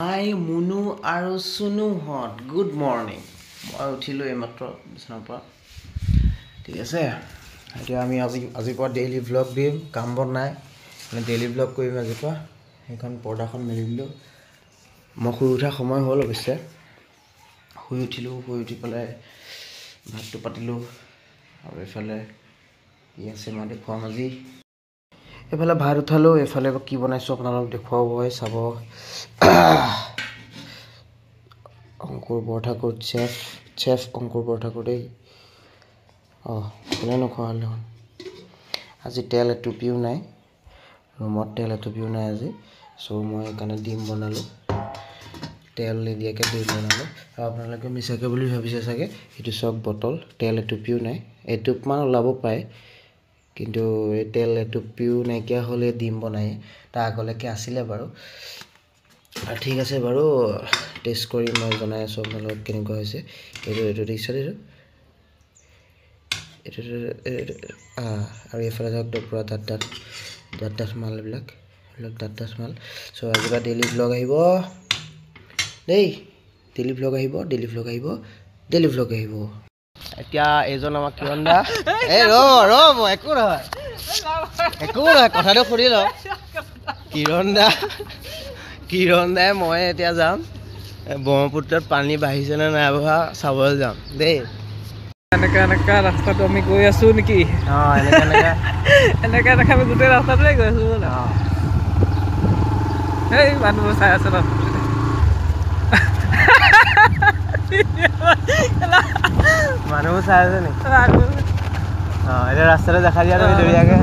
হাই মুনু আৰু সুনুহঁত good morning. মই উঠিলোঁ এইমাত্ৰ বিচনাৰ পৰা। ঠিক আছে, এতিয়া আমি আজিৰ পৰা ডেইলি ভ্লগ দিম। কাম বন নাই, মানে ডেইলি ভ্লগ কৰিম আজিৰ পৰা। সেইখন পৰ্দাখন মেলি দিলোঁ। মই শুই উঠাৰ সময় হ'ল অৱশ্যে। শুই উঠিলোঁ, শুই উঠি পেলাই ভাতটো পাতিলোঁ। আৰু এইফালে কি আছে মই দেখুৱাম আজি। এইফালে ভাত উঠালোঁ, এইফালে কি বনাইছোঁ আপোনালোকক দেখুৱাব হয় চাব। অংকুৰ বৰঠাকুৰ চেফ অংকুৰ বৰঠাকুৰ দেই। কোনে নোখোৱা হ'ল দেখোন। আজি তেল এটুপিও নাই, ৰুমত তেল এটুপিও নাই আজি। চ' মই সেইকাৰণে ডিম বনালোঁ, তেল নিদিয়াকৈ ডিম বনালোঁ। আৰু আপোনালোকে মিছাকৈ বুলি ভাবিছে চাগে, এইটো চব বটল, তেল এটুপিও নাই। এটুপমান ওলাব পাৰে, কিন্তু এই তেল এটুপিও নাইকিয়া হ'লে ডিম বনাই। তাৰ আগলৈকে আছিলে বাৰু। ঠিক আছে বাৰু, টেষ্ট কৰি মই জনাই আছোঁ আপোনালোকক কেনেকুৱা হৈছে। এইটো দেখিছে এইটো আৰু এইফালে ধৰক পূৰা দাঁত মাল এইবিলাক দাঁত মাল। চ' আজিৰ পৰা ডেইলি ভ্লগ আহিব দেই, ডেইলি ভ্লগ আহিব। এতিয়া এইজন আমাৰ কিৰণ দা। এই ৰ একো নহয়, কথাটো শুনি লওঁ। কিৰণ দাই মই এতিয়া যাম ব্ৰহ্মপুত্ৰত পানী বাঢ়িছেনে নাই বঢ়া চাবলৈ যাম দেই। এনেকা ৰাস্তাটো আমি গৈ আছো নেকি? এনেকা আমি গোটেই ৰাস্তাটোৱে গৈ আছো। এই মানুহবোৰ চাই আছে ন, মানুহবোৰ চাই আছে নি? এতিয়া ৰাস্তাটো দেখাই দিয়া তুমি ধুনীয়াকৈ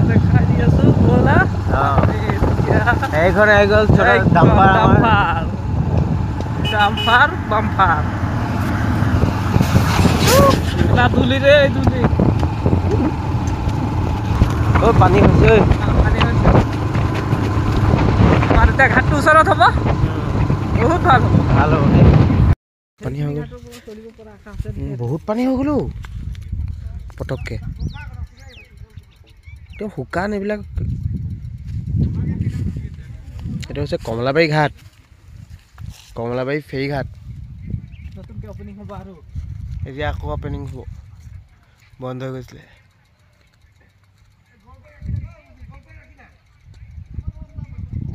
এইখন আহি গ'ল ডাম্পাৰ বাম্পাৰ। ধূলি ৰে ধূলি। পানী হৈছে। এতিয়া ঘাটটোৰ ওচৰত হ'ব, বহুত ভাল হ'ব। পানী হৈ গ'ল, বহুত পানী হৈ গ'লো পটককৈ। একদম শুকান এইবিলাক। এইটো হৈছে কমলাবাৰী ঘাট, কমলাবাৰী ফেৰীঘাট। নতুনকৈ অপেনিং হ'ব আৰু এতিয়া আকৌ অপেনিং হ'ব, বন্ধ হৈ গৈছিলে।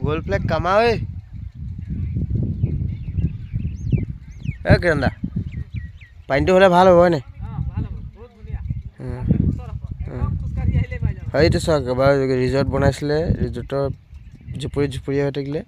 গ'ল্ড ফ্লেগ কামা ঐ কিৰণ দা, পানীটো হ'লে ভাল হ'ব হয়নে? এইটো চাওক এবাৰ ৰিজৰ্ট বনাইছিলে, ৰিজৰ্টৰ জুপুৰি হৈ থাকিলে